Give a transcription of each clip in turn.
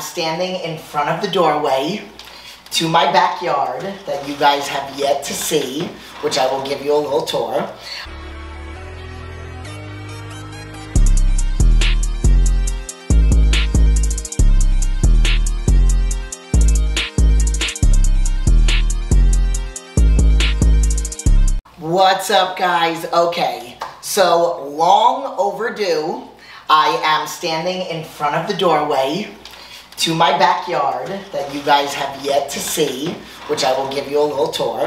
am standing in front of the doorway to my backyard that you guys have yet to see, which I will give you a little tour. What's up, guys? Okay, so long overdue. I am standing in front of the doorway to my backyard that you guys have yet to see, which I will give you a little tour.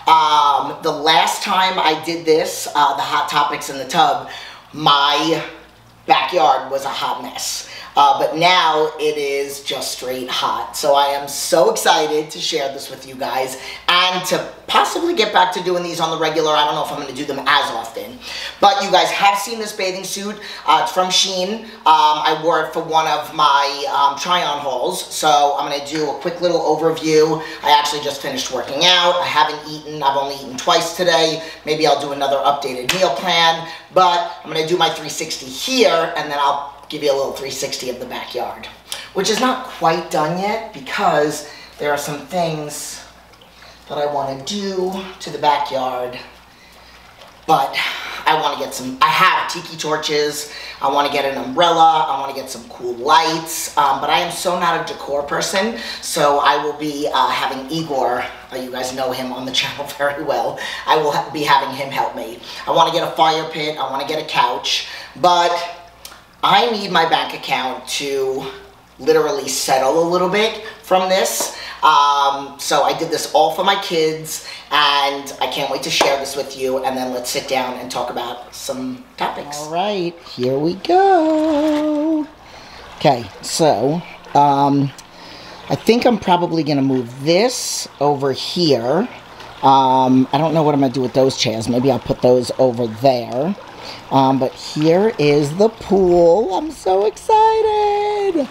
The last time I did this, the Hot Topics in the Tub, my backyard was a hot mess. But now it is just straight hot. So I am so excited to share this with you guys and to possibly get back to doing these on the regular. I don't know if I'm going to do them as often. But you guys have seen this bathing suit. It's from Shein. I wore it for one of my try-on hauls. So I'm going to do a quick little overview. I actually just finished working out. I haven't eaten. I've only eaten twice today. Maybe I'll do another updated meal plan. But I'm going to do my 360 here, and then I'll give you a little 360 of the backyard, which is not quite done yet because there are some things that I want to do to the backyard, but I want to get some, I have tiki torches, I want to get an umbrella, I want to get some cool lights, but I am so not a decor person, so I will be having Igor, you guys know him on the channel very well, I will be having him help me. I want to get a fire pit, I want to get a couch, but I need my bank account to literally settle a little bit from this. So I did this all for my kids, and I can't wait to share this with you, and then let's sit down and talk about some topics. All right, here we go. Okay, so I think I'm probably going to move this over here. I don't know what I'm going to do with those chairs. Maybe I'll put those over there. But here is the pool. I'm so excited.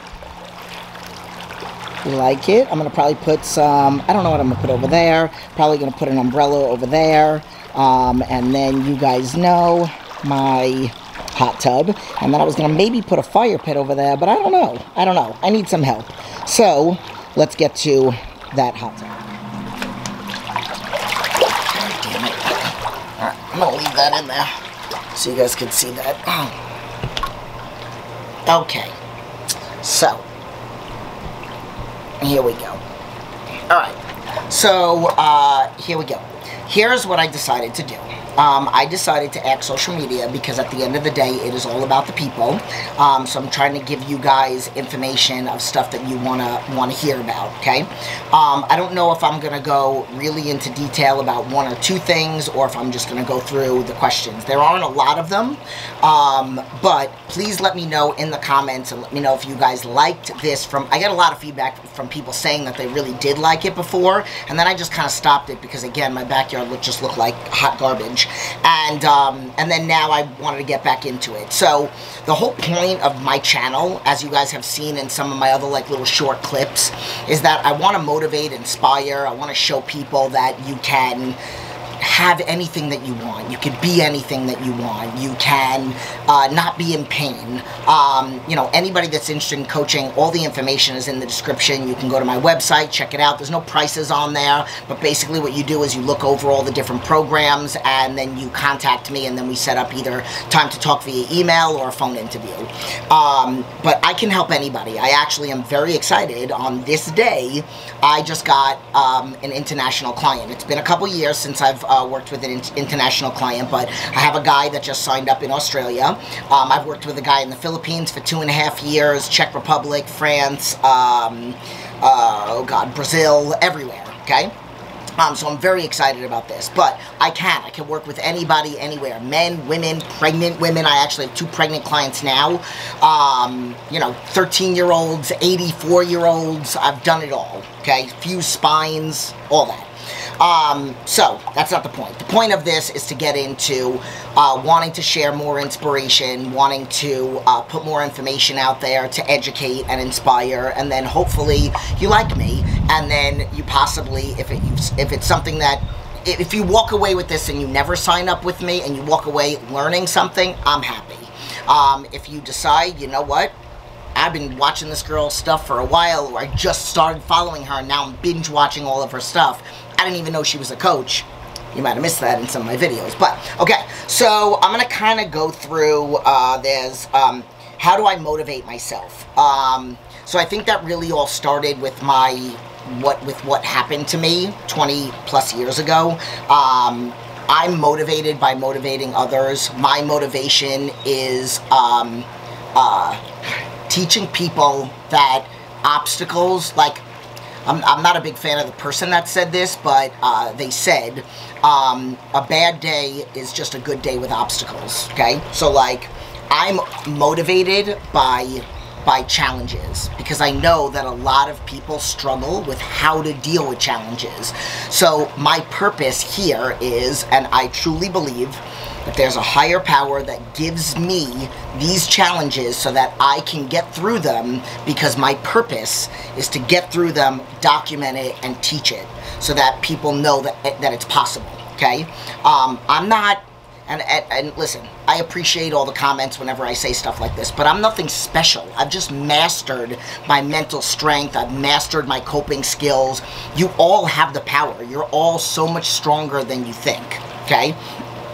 You like it? I'm going to probably put some, I don't know what I'm going to put over there. Probably going to put an umbrella over there. And then you guys know my hot tub. And then I was going to maybe put a fire pit over there, but I don't know. I don't know. I need some help. So let's get to that hot tub. Damn it. All right, I'm going to leave that in there so you guys can see that. Okay, so here we go. Alright, so here we go. Here's what I decided to do. I decided to add social media because at the end of the day, it is all about the people. So I'm trying to give you guys information of stuff that you wanna hear about. Okay. I don't know if I'm gonna go really into detail about one or two things, or if I'm just gonna go through the questions. There aren't a lot of them, but please let me know in the comments and let me know if you guys liked this. I got a lot of feedback from people saying that they really did like it before, and then I just kind of stopped it because again, my backyard just looked like hot garbage. And then now I wanted to get back into it. So the whole point of my channel, as you guys have seen in some of my other like little short clips, is that I want to motivate, inspire. I want to show people that you can have anything that you want. You can be anything that you want. You can not be in pain. You know, anybody that's interested in coaching, all the information is in the description. You can go to my website, check it out. There's no prices on there, but basically what you do is you look over all the different programs and then you contact me, and then we set up either time to talk via email or a phone interview. But I can help anybody. I actually am very excited. On this day, I just got an international client. It's been a couple years since I've worked with an international client, but I have a guy that just signed up in Australia. I've worked with a guy in the Philippines for 2.5 years, Czech Republic, France, oh God, Brazil, everywhere, okay? So I'm very excited about this, but I can work with anybody, anywhere, men, women, pregnant women. I actually have 2 pregnant clients now, you know, 13-year-olds, 84-year-olds, I've done it all, okay, fused spines, all that. So that's not the point. The point of this is to get into wanting to share more inspiration, wanting to put more information out there to educate and inspire, and then hopefully you like me, and then you possibly, if it's something that, if you walk away with this and you never sign up with me and you walk away learning something, I'm happy. If you decide, you know what, I've been watching this girl's stuff for a while, or I just started following her, and now I'm binge watching all of her stuff. I didn't even know she was a coach. You might have missed that in some of my videos. But, okay, so I'm going to kind of go through, how do I motivate myself? So I think that really all started with what happened to me 20 plus years ago. I'm motivated by motivating others. My motivation is teaching people that obstacles, like, I'm not a big fan of the person that said this, but they said a bad day is just a good day with obstacles, okay? So, like, I'm motivated by challenges, because I know that a lot of people struggle with how to deal with challenges. So my purpose here is, and I truly believe that there's a higher power that gives me these challenges so that I can get through them, because my purpose is to get through them, document it, and teach it so that people know that it's possible, okay? I'm not... And listen, I appreciate all the comments whenever I say stuff like this, but I'm nothing special. I've just mastered my mental strength. I've mastered my coping skills. You all have the power. You're all so much stronger than you think, okay?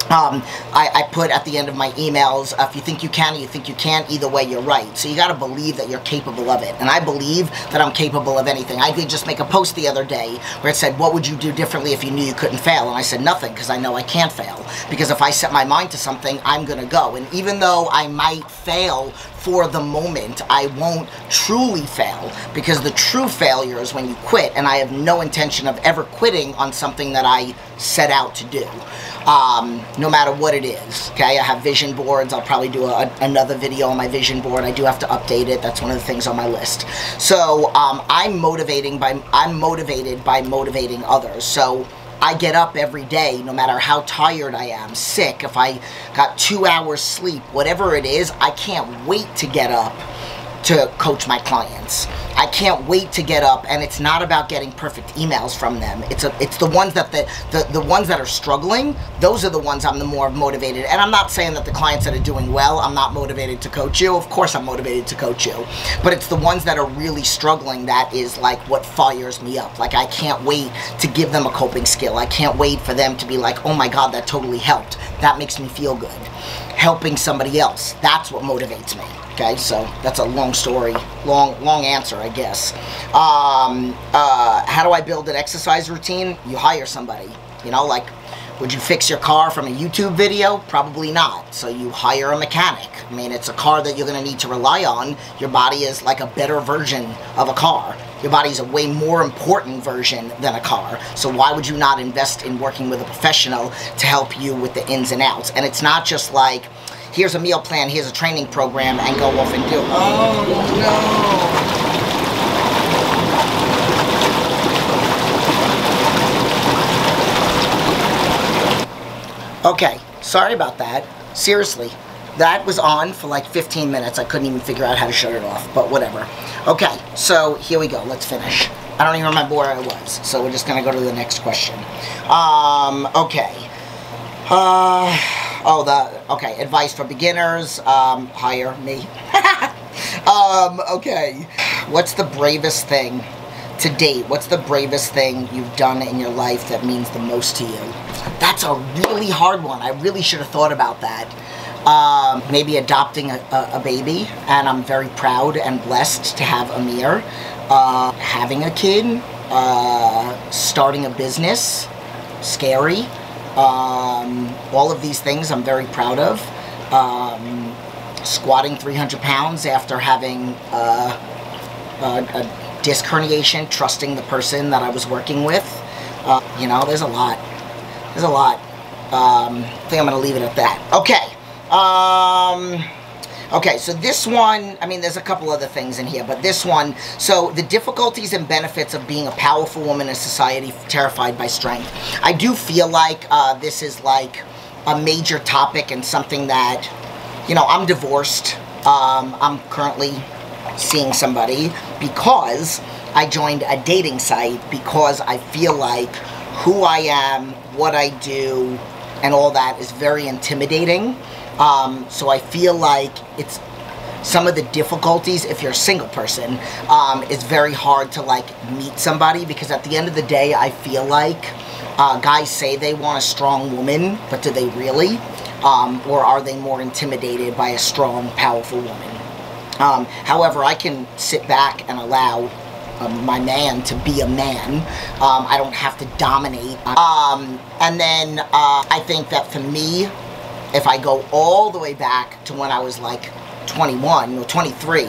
I put at the end of my emails, if you think you can or you think you can't, either way, you're right. So you got to believe that you're capable of it. And I believe that I'm capable of anything. I did just make a post the other day where it said, what would you do differently if you knew you couldn't fail? And I said, nothing, because I know I can't fail. Because if I set my mind to something, I'm going to go. And even though I might fail for the moment, I won't truly fail, because the true failure is when you quit. And I have no intention of ever quitting on something that I set out to do. No matter what it is, okay? I have vision boards. I'll probably do another video on my vision board. I do have to update it. That's one of the things on my list. So I'm motivated by motivating others. So I get up every day, no matter how tired I am, sick, if I got 2 hours sleep, whatever it is, I can't wait to get up to coach my clients. I can't wait to get up, and it's not about getting perfect emails from them. It's the ones that the ones that are struggling. Those are the ones I'm the more motivated. And I'm not saying that the clients that are doing well, I'm not motivated to coach you. Of course I'm motivated to coach you. But it's the ones that are really struggling that is like what fires me up. Like, I can't wait to give them a coping skill. I can't wait for them to be like, oh my God, that totally helped. That makes me feel good. Helping somebody else, that's what motivates me. Okay, so that's a long story, long answer, I guess. How do I build an exercise routine? You hire somebody. You know, like, would you fix your car from a YouTube video? Probably not. So you hire a mechanic. I mean, it's a car that you're going to need to rely on. Your body is like a better version of a car. Your body's a way more important version than a car. So why would you not invest in working with a professional to help you with the ins and outs? And it's not just like, here's a meal plan, here's a training program, and go off and do it. Oh, no. Okay, sorry about that. Seriously, that was on for like 15 minutes. I couldn't even figure out how to shut it off, but whatever. Okay, so here we go. Let's finish. I don't even remember where I was, so we're just going to go to the next question. Okay. Okay, advice for beginners, hire me. Okay, what's the bravest thing to date? What's the bravest thing you've done in your life that means the most to you? That's a really hard one. I really should have thought about that. Maybe adopting a baby, and I'm very proud and blessed to have Amir. Having a kid, starting a business, scary. All of these things I'm very proud of. Squatting 300 pounds after having a disc herniation, trusting the person that I was working with. You know, there's a lot. There's a lot. I think I'm going to leave it at that. Okay. Okay, so this one, I mean, there's a couple other things in here, but this one, so the difficulties and benefits of being a powerful woman in society terrified by strength. I do feel like this is like a major topic and something that, you know, I'm divorced. I'm currently seeing somebody because I joined a dating site because I feel like who I am, what I do, and all that is very intimidating. So I feel like some of the difficulties if you're a single person. It's very hard to like meet somebody, because at the end of the day, I feel like guys say they want a strong woman, but do they really? Or are they more intimidated by a strong, powerful woman? However, I can sit back and allow my man to be a man. I don't have to dominate. And then I think that for me, if I go all the way back to when I was like 21 or 23,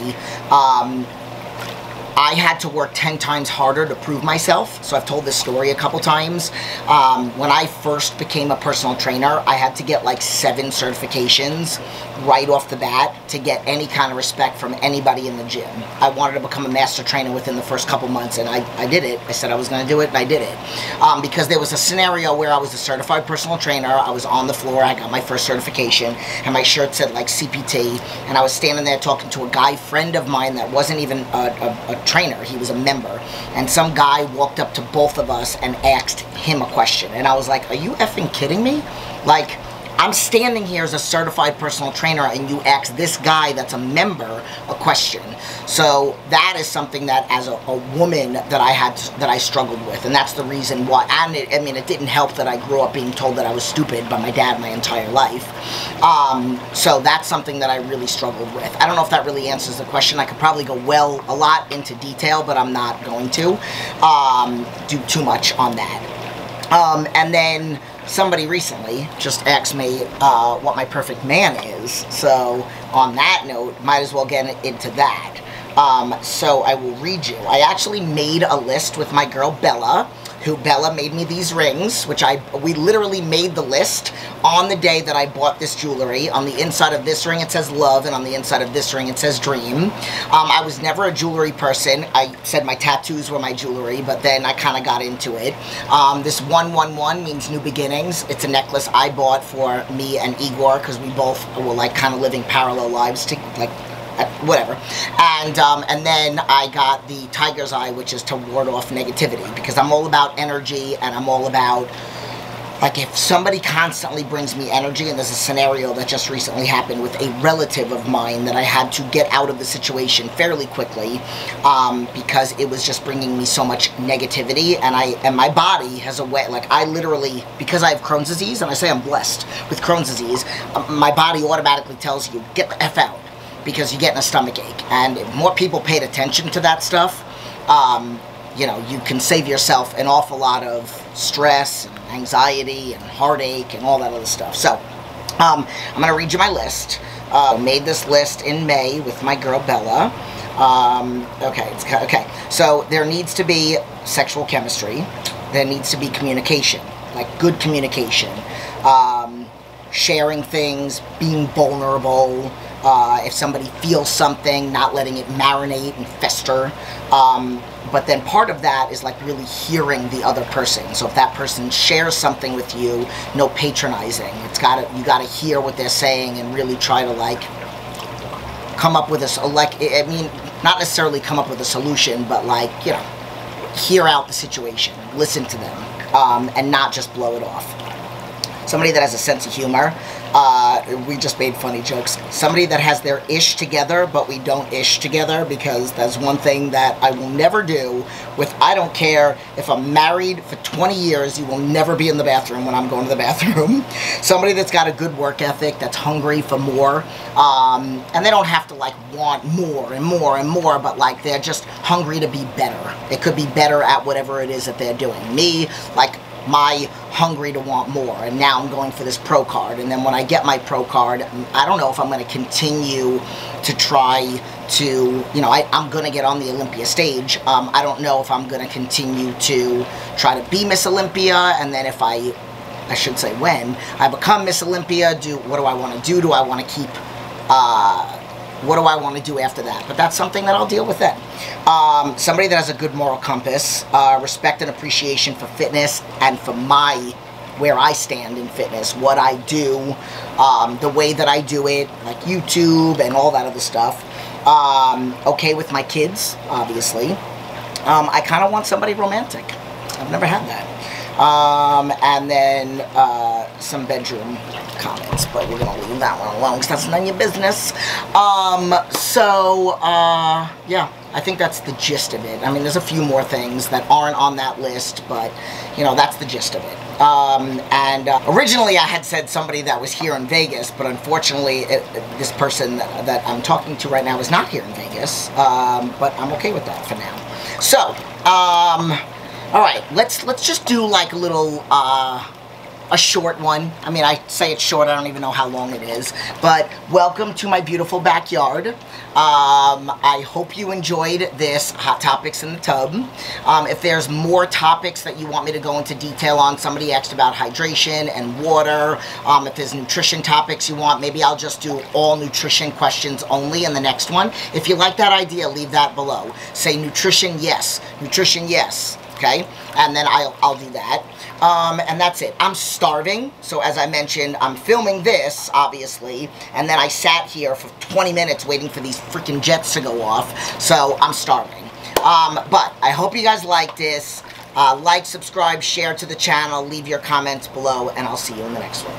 I had to work 10 times harder to prove myself. So I've told this story a couple times. When I first became a personal trainer, I had to get like 7 certifications right off the bat to get any kind of respect from anybody in the gym. I wanted to become a master trainer within the first couple months, and I did it. I said I was going to do it, and I did it. Because there was a scenario where I was a certified personal trainer. I was on the floor. I got my first certification, and my shirt said like CPT, and I was standing there talking to a guy friend of mine that wasn't even a trainer. He was a member, and some guy walked up to both of us and asked him a question, and I was like, are you effing kidding me? Like, I'm standing here as a certified personal trainer, and you ask this guy that's a member a question. So that is something that, as a woman, that I struggled with, and that's the reason why. And I mean, it didn't help that I grew up being told that I was stupid by my dad my entire life. So that's something that I really struggled with. I don't know if that really answers the question. I could probably go a lot into detail, but I'm not going to do too much on that. And then somebody recently just asked me what my perfect man is. So on that note, might as well get into that. So I will read you. I actually made a list with my girl Bella, Bella made me these rings, which we literally made the list on the day that I bought this jewelry. On the inside of this ring it says love, and on the inside of this ring it says dream. I was never a jewelry person. I said my tattoos were my jewelry, but then I kind of got into it. This 111 means new beginnings. It's a necklace I bought for me and Igor, because we both were like kind of living parallel lives, whatever. And then I got the tiger's eye, which is to ward off negativity, because I'm all about energy, and I'm all about, like, if somebody constantly brings me energy, and there's a scenario that just recently happened with a relative of mine that I had to get out of the situation fairly quickly, because it was just bringing me so much negativity, and my body has a way, like, I literally, because I have Crohn's disease, and I say I'm blessed with Crohn's disease, my body automatically tells you, get the F out, because you're getting a stomach ache. And if more people paid attention to that stuff, you know, you can save yourself an awful lot of stress and anxiety and heartache and all that other stuff. So I'm going to read you my list. I made this list in May with my girl Bella. Okay. So there needs to be sexual chemistry. There needs to be communication, like good communication. Sharing things, being vulnerable. If somebody feels something, not letting it marinate and fester. But then part of that is like really hearing the other person. So if that person shares something with you, no patronizing. You gotta hear what they're saying and really try to like come up with not necessarily come up with a solution, but like, you know, hear out the situation, listen to them, and not just blow it off. Somebody that has a sense of humor. We just made funny jokes. Somebody that has their ish together, but we don't ish together, because that's one thing that I will never do with, I don't care if I'm married for 20 years, you will never be in the bathroom when I'm going to the bathroom. Somebody that's got a good work ethic, that's hungry for more, and they don't have to like want more and more and more, but like they're just hungry to be better. They could be better at whatever it is that they're doing. Me, like, my hungry to want more, and now I'm going for this pro card, and then when I get my pro card, I don't know if I'm going to continue to try to, you know, I'm going to get on the Olympia stage. I don't know if I'm going to continue to try to be Miss Olympia, and then if I should say when I become Miss Olympia, what do I want to do? Do I want to keep, what do I want to do after that? But that's something that I'll deal with then. Somebody that has a good moral compass, respect and appreciation for fitness and for where I stand in fitness, what I do, the way that I do it, like YouTube and all that other stuff. Okay with my kids, obviously. I kind of want somebody romantic. I've never had that. And then some bedroom comments, but we're gonna leave that one alone because that's none of your business. Yeah, I think that's the gist of it. I mean, there's a few more things that aren't on that list, but you know, that's the gist of it. Originally I had said somebody that was here in Vegas, but unfortunately this person that I'm talking to right now is not here in Vegas, but I'm okay with that for now. So, alright, let's just do like a little, a short one. I mean, I say it's short, I don't even know how long it is, but welcome to my beautiful backyard. I hope you enjoyed this Hot Topics in the Tub. If there's more topics that you want me to go into detail on, somebody asked about hydration and water, if there's nutrition topics you want, maybe I'll just do all nutrition questions only in the next one. If you like that idea, leave that below. Say nutrition yes, okay? And then I'll do that. And that's it. I'm starving, so as I mentioned, I'm filming this, obviously, and then I sat here for 20 minutes waiting for these freaking jets to go off, so I'm starving. But I hope you guys like this. Like, subscribe, share to the channel, leave your comments below, and I'll see you in the next one.